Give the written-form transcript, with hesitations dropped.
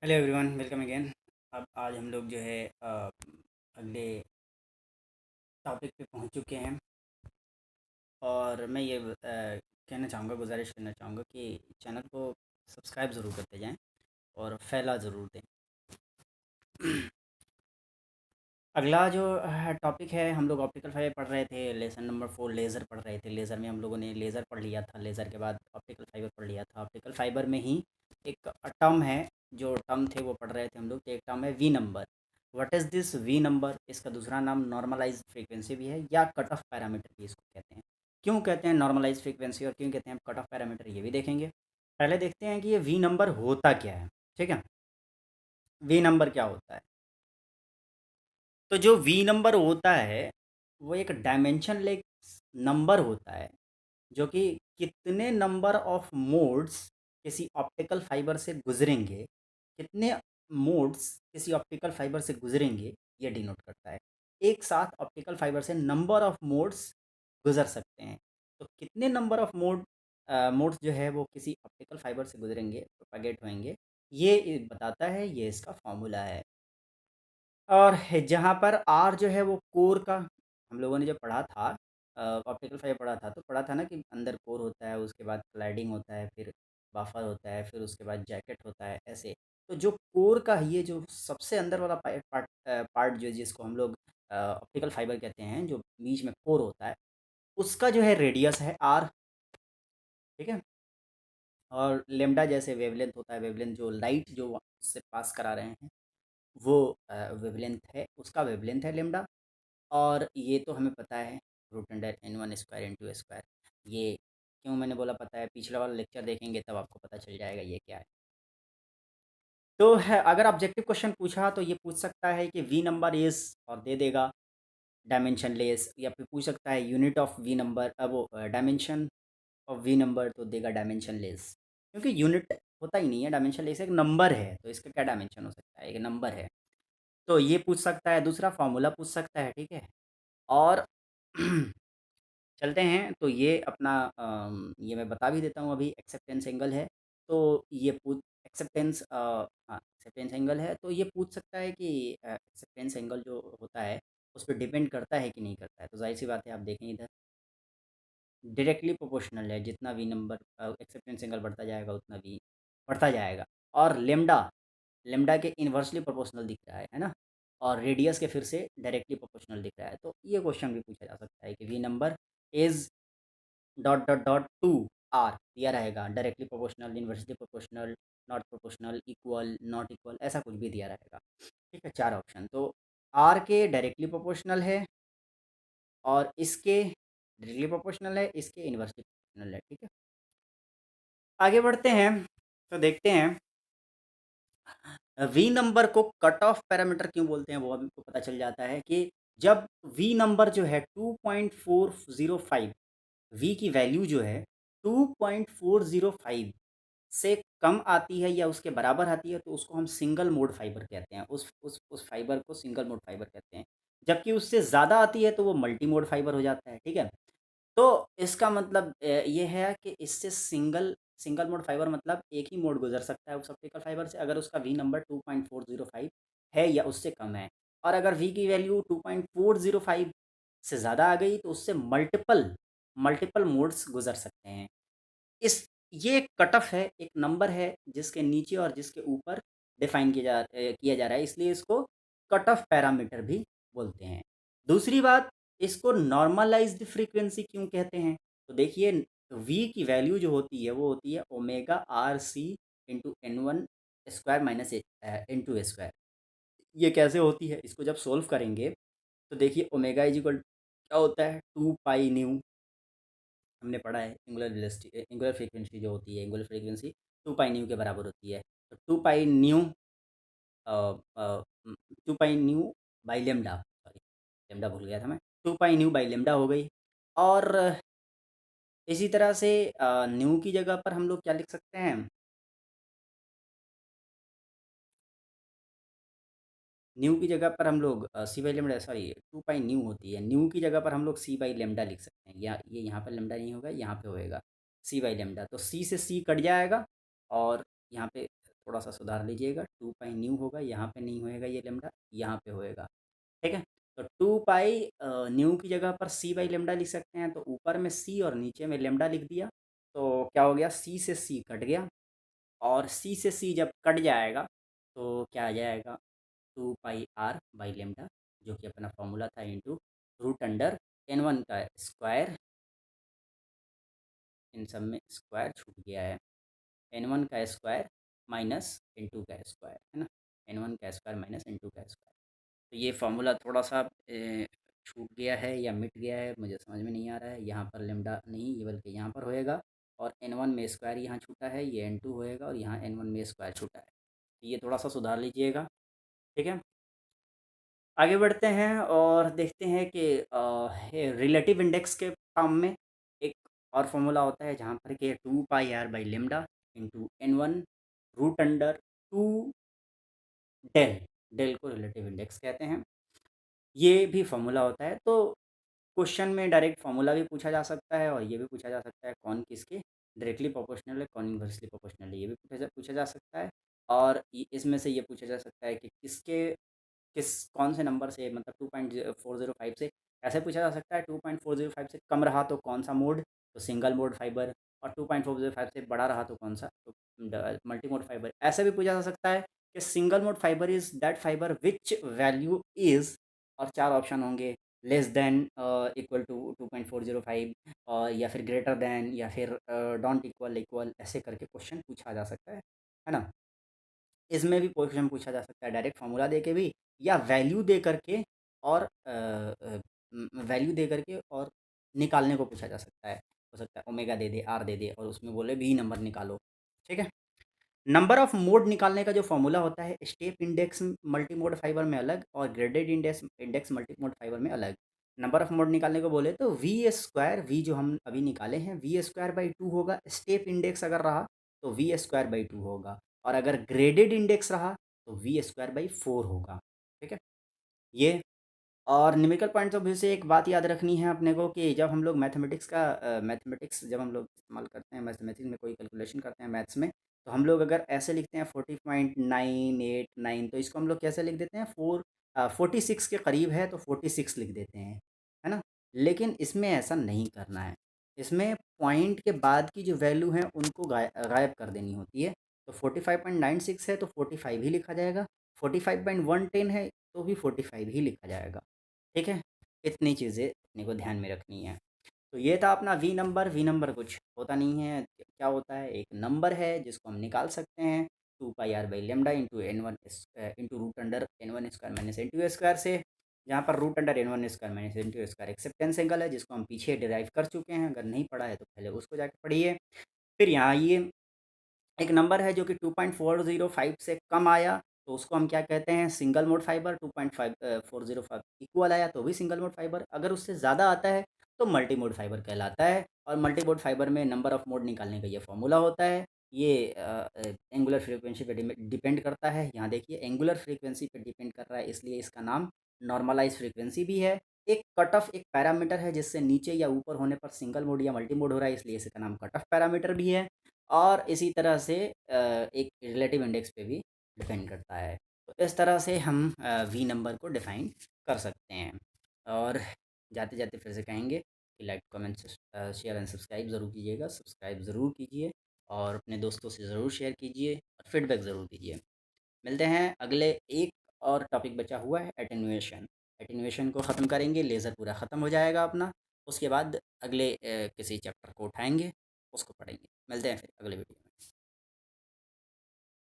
Hello everyone, welcome again. अब आज हम लोग जो है अगले टॉपिक पे पहुंच चुके हैं। और मैं ये कहना चाहूँगा, गुजारिश करना चाहूँगा कि चैनल को सब्सक्राइब ज़रूर करते जाएं और फैला ज़रूर दें। अगला जो टॉपिक है, हम लोग ऑप्टिकल फाइबर पढ़ रहे थे, लेसन नंबर 4 लेज़र पढ़ रहे थे। लेज़र में हम लोगों ने लेज़र पढ़ लिया था, लेज़र के बाद ऑप्टिकल फाइबर पढ़ लिया था। ऑप्टिकल फाइबर में ही एक टर्म है, जो टर्म थे वो पढ़ रहे थे हम लोग। तो एक टर्म है V number. What is this V number? इसका दूसरा नाम नॉर्मलाइज्ड फ्रीक्वेंसी भी है या कट ऑफ पैरामीटर भी इसको कहते हैं। क्यों कहते हैं नॉर्मलाइज्ड फ्रीक्वेंसी और क्यों कहते हैं कट ऑफ पैरामीटर, ये भी देखेंगे। पहले देखते हैं कि ये वी नंबर होता क्या है। ठीक है, वी नंबर क्या होता है? तो जो वी नंबर होता है वो एक डायमेंशनलेस नंबर होता है, जो कि कितने नंबर ऑफ मोड्स किसी ऑप्टिकल फाइबर से गुजरेंगे, कितने मोड्स किसी ऑप्टिकल फाइबर से गुजरेंगे, ये डिनोट करता है। एक साथ ऑप्टिकल फाइबर से नंबर ऑफ मोड्स गुजर सकते हैं। तो कितने नंबर ऑफ मोड्स जो है वो किसी ऑप्टिकल फाइबर से गुजरेंगे, प्रोपागेट होंगे, ये बताता है। ये इसका फॉर्मूला है। और जहाँ पर आर जो है वो कोर का, हम लोगों ने जो पढ़ा था, ऑप्टिकल फाइबर पढ़ा था, तो पढ़ा था ना कि अंदर कोर होता है, उसके बाद क्लैडिंग होता है, फिर बफर होता है, फिर उसके बाद जैकेट होता है, ऐसे। तो जो कोर का, ये जो सबसे अंदर वाला पार्ट जो, जिसको हम लोग ऑप्टिकल फाइबर कहते हैं, जो बीच में कोर होता है, उसका जो है रेडियस है आर। ठीक है। और लेमडा जैसे वेवलेंथ होता है, वेवलेंथ जो लाइट जो उससे पास करा रहे हैं, वो वेवलेंथ है, उसका वेवलेंथ है लेमडा। और ये तो हमें पता है, root under N one square into square. ये क्यों मैंने बोला पता है? पिछला वाला लेक्चर देखेंगे तब आपको पता चल जाएगा ये क्या है। तो है, अगर ऑब्जेक्टिव क्वेश्चन पूछा तो ये पूछ सकता है कि वी नंबर इज़, और दे देगा डायमेंशन लेस। या फिर पूछ सकता है यूनिट ऑफ वी नंबर, अब वो डायमेंशन ऑफ वी नंबर, तो देगा डायमेंशन लेस। क्योंकि यूनिट होता ही नहीं है, डायमेंशन लेस एक नंबर है, तो इसका क्या डायमेंशन हो सकता है? एक नंबर है। तो ये पूछ सकता है, दूसरा फार्मूला पूछ सकता है। ठीक है। और चलते हैं, तो ये अपना ये मैं बता भी देता हूँ अभी। एक्सेप्टेंस एंगल है, तो ये पूछ एक्सेप्टेंस हाँ, एक्सेप्टेंस एंगल है, तो ये पूछ सकता है कि एक्सेप्टेंस एंगल जो होता है उस पर डिपेंड करता है कि नहीं करता है। तो जाहिर सी बात है, आप देखें इधर डायरेक्टली प्रोपोर्शनल है। जितना वी नंबर एक्सेप्टेंस एंगल बढ़ता जाएगा उतना वी बढ़ता जाएगा। और लेमडा, लेमडा के इन्वर्सली प्रोपोर्शनल दिख रहा है ना। और रेडियस के फिर से डायरेक्टली प्रोपोर्शनल दिख रहा है। तो ये क्वेश्चन भी पूछा जा सकता है कि V number is dot dot dot to R दिया रहेगा, directly proportional, inversely proportional, not proportional, equal, not equal, ऐसा कुछ भी दिया रहेगा। ठीक है, चार ऑप्शन। तो आर के डायरेक्टली प्रोपोर्शनल है, और इसके डायरेक्टली प्रोपोर्शनल है, इसके इन्वर्सली प्रोपोर्शनल है। ठीक है, आगे बढ़ते हैं तो देखते हैं वी नंबर को कट ऑफ पैरामीटर क्यों बोलते हैं। वो हमको पता चल जाता है कि जब वी नंबर जो है 2.405, वी की वैल्यू जो है 2.405 से कम आती है या उसके बराबर आती है, तो उसको हम सिंगल मोड फाइबर कहते हैं। उस फाइबर को सिंगल मोड फाइबर कहते हैं। जबकि उससे ज़्यादा आती है तो वो मल्टी मोड फाइबर हो जाता है। ठीक है। तो इसका मतलब ये है कि इससे सिंगल सिंगल मोड फाइबर मतलब एक ही मोड गुजर सकता है उस ऑप्टिकल फाइबर से, अगर उसका वी नंबर 2.405 है या उससे कम है। और अगर वी की वैल्यू 2.405 से ज़्यादा आ गई तो उससे मल्टीपल मल्टीपल मोड्स गुजर सकते हैं। इस ये एक कट ऑफ है, एक नंबर है जिसके नीचे और जिसके ऊपर डिफाइन किया जा रहा है, इसलिए इसको कट ऑफ पैरामीटर भी बोलते हैं। दूसरी बात, इसको नॉर्मलाइज्ड फ्रीक्वेंसी क्यों कहते हैं? तो देखिए, वी की वैल्यू जो होती है वो होती है omega R C into N one square minus N two square. ये कैसे होती है? इसको जब सोल्व करेंगे तो देखिए, ओमेगा इज इक्वल क्या होता है? 2 पाई न्यू। हमने पढ़ा है एंगुलर वेलोसिटी, एंगुलर फ्रीक्वेंसी जो होती है, एंगुलर फ्रीक्वेंसी 2 पाई न्यू के बराबर होती है। तो 2 pi new, 2 pi new by lambda, sorry lambda भूल गया था मैं, 2 पाई न्यू बाई लेमडा हो गई। और इसी तरह से न्यू की जगह पर हम लोग क्या लिख सकते हैं? न्यू की जगह पर हम लोग C by lambda, sorry 2 pi nu होती है, न्यू की जगह पर हम लोग सी बाई लेमडा लिख सकते हैं। या ये यहाँ पर लेमडा नहीं होगा, यहाँ पे होएगा सी बाई लेमडा। तो सी से सी कट जाएगा, और यहाँ पे थोड़ा सा सुधार लीजिएगा, 2 पाई न्यू होगा, यहाँ पे नहीं होएगा ये लेमडा, यहाँ पे होएगा, ठीक है। तो 2 पाई न्यू की जगह पर सी बाई लेमडा लिख सकते हैं, तो ऊपर में सी और नीचे में लेमडा लिख दिया, तो क्या हो गया, सी से सी कट गया, और सी से सी जब कट जाएगा तो क्या आ जाएगा, 2 पाई r बाई लेमडा, जो कि अपना फॉर्मूला था, इंटू रूट अंडर n1 का स्क्वायर, इन सब में स्क्वायर छूट गया है, n1 का स्क्वायर माइनस n2 का स्क्वायर, है ना, n1 का स्क्वायर माइनस n2 का स्क्वायर। तो ये फार्मूला थोड़ा सा छूट गया है या मिट गया है, मुझे समझ में नहीं आ रहा है। यहाँ पर लेमडा नहीं, ये बल्कि यहाँ पर होएगा, और n1 में स्क्वायर यहाँ छूटा है, ये n2 होएगा, और यहाँ n1 में स्क्वायर छूटा है, तो ये थोड़ा सा सुधार लीजिएगा, ठीक है। आगे बढ़ते हैं और देखते हैं कि रिलेटिव इंडेक्स के फॉर्म में एक और फॉर्मूला होता है, जहाँ पर कि 2 pi r by lambda into n1 root under 2 del, del को रिलेटिव इंडेक्स कहते हैं, ये भी फॉर्मूला होता है। तो क्वेश्चन में डायरेक्ट फार्मूला भी पूछा जा सकता है, और ये भी पूछा जा सकता है कौन किसके डायरेक्टली प्रोपोर्शनल है, कौन इन्वर्सली प्रोपोर्शनल है, ये भी पूछा जा सकता है। और इसमें से ये पूछा जा सकता है कि कौन से नंबर से, मतलब 2.405 से ऐसे पूछा जा सकता है, 2.405 से कम रहा तो कौन सा मोड, तो सिंगल मोड फाइबर, और 2.405 से बड़ा रहा तो कौन सा, तो मल्टी मोड फाइबर। ऐसे भी पूछा जा सकता है कि single mode fibre is that fibre which value is, और 4 ऑप्शन होंगे, लेस देन, इक्वल टू 2.405, और या फिर ग्रेटर देन, या फिर डोंट इक्वल, इक्वल, ऐसे करके क्वेश्चन पूछा जा सकता है ना। इसमें भी क्वेश्चन पूछा जा सकता है डायरेक्ट फार्मूला दे के भी, या वैल्यू दे करके, और वैल्यू दे करके और निकालने को पूछा जा सकता है। हो सकता है omega they they, are they दे, और उसमें बोले वी नंबर निकालो, ठीक है। नंबर ऑफ मोड निकालने का जो फॉर्मूला होता है, step index multi mode fibre में अलग, और graded index index multi mode fibre में अलग। नंबर ऑफ मोड निकालने को बोले तो वी स्क्वायर, वी जो हम अभी निकाले हैं, वी स्क्वायर बाई 2 होगा, स्टेप इंडेक्स अगर रहा तो वी स्क्वायर बाई 2 होगा, और अगर ग्रेडेड इंडेक्स रहा तो वी स्क्वायर बाई 4 होगा, ठीक है। ये, और न्यूमेरिकल पॉइंट ऑफ व्यू से एक बात याद रखनी है अपने को, कि जब हम लोग मैथमेटिक्स जब हम लोग इस्तेमाल करते हैं, मैथमेटिक्स में कोई कैलकुलेशन करते हैं मैथ्स में, तो हम लोग अगर ऐसे लिखते हैं 40.989, तो इसको हम लोग कैसे लिख देते हैं, 46 के करीब है तो 46 लिख देते हैं, है ना। लेकिन इसमें ऐसा नहीं करना है, इसमें पॉइंट के बाद की जो वैल्यू है उनको गायब कर देनी होती है। तो 45.96 है तो 45 ही लिखा जाएगा, 45.110 है तो भी 45 ही लिखा जाएगा, ठीक है। इतनी चीज़ें अपने को ध्यान में रखनी है। तो ये था अपना वी नंबर। वी नंबर कुछ होता नहीं है, क्या होता है, एक नंबर है जिसको हम निकाल सकते हैं 2 pi r by lambda into n1 into root under n1 square minus n2 square से, जहाँ पर root under n1 square minus n2 square acceptance angle है, जिसको हम पीछे डिराइव कर चुके हैं, अगर नहीं पढ़ा है तो पहले उसको जाके पढ़िए। फिर यहाँ ये एक नंबर है जो कि 2.405 से कम आया, तो उसको हम क्या कहते हैं, सिंगल मोड फाइबर। 2.405 इक्वल आया तो भी सिंगल मोड फाइबर, अगर उससे ज़्यादा आता है तो मल्टी मोड फाइबर कहलाता है। और मल्टी मोड फाइबर में नंबर ऑफ मोड निकालने का ये फॉर्मूला होता है। ये एंगुलर फ्रीक्वेंसी पे डिपेंड करता है। यहाँ देखिए एंगुलर फ्रीक्वेंसी पे डिपेंड कर रहा है, इसलिए इसका नाम नॉर्मलाइज फ्रीक्वेंसी भी है। एक कट ऑफ एक पैरामीटर है, जिससे नीचे या ऊपर होने पर सिंगल मोड या मल्टी मोड हो रहा है, इसलिए इसका नाम कट ऑफ पैरामीटर भी है। और इसी तरह से एक रिलेटिव इंडेक्स पे भी डिपेंड करता है। तो इस तरह से हम वी नंबर को डिफ़ाइन कर सकते हैं। और जाते जाते फिर से कहेंगे कि like comment share and subscribe ज़रूर कीजिएगा, सब्सक्राइब ज़रूर कीजिए, और अपने दोस्तों से ज़रूर शेयर कीजिए, और फीडबैक ज़रूर कीजिए। मिलते हैं अगले, एक और टॉपिक बचा हुआ है, एटेन्यूएशन। एटेन्यूएशन को ख़त्म करेंगे, लेज़र पूरा ख़त्म हो जाएगा अपना। उसके बाद अगले किसी चैप्टर को उठाएंगे, उसको पढ़ेंगे। मिलते हैं फिर अगले वीडियो।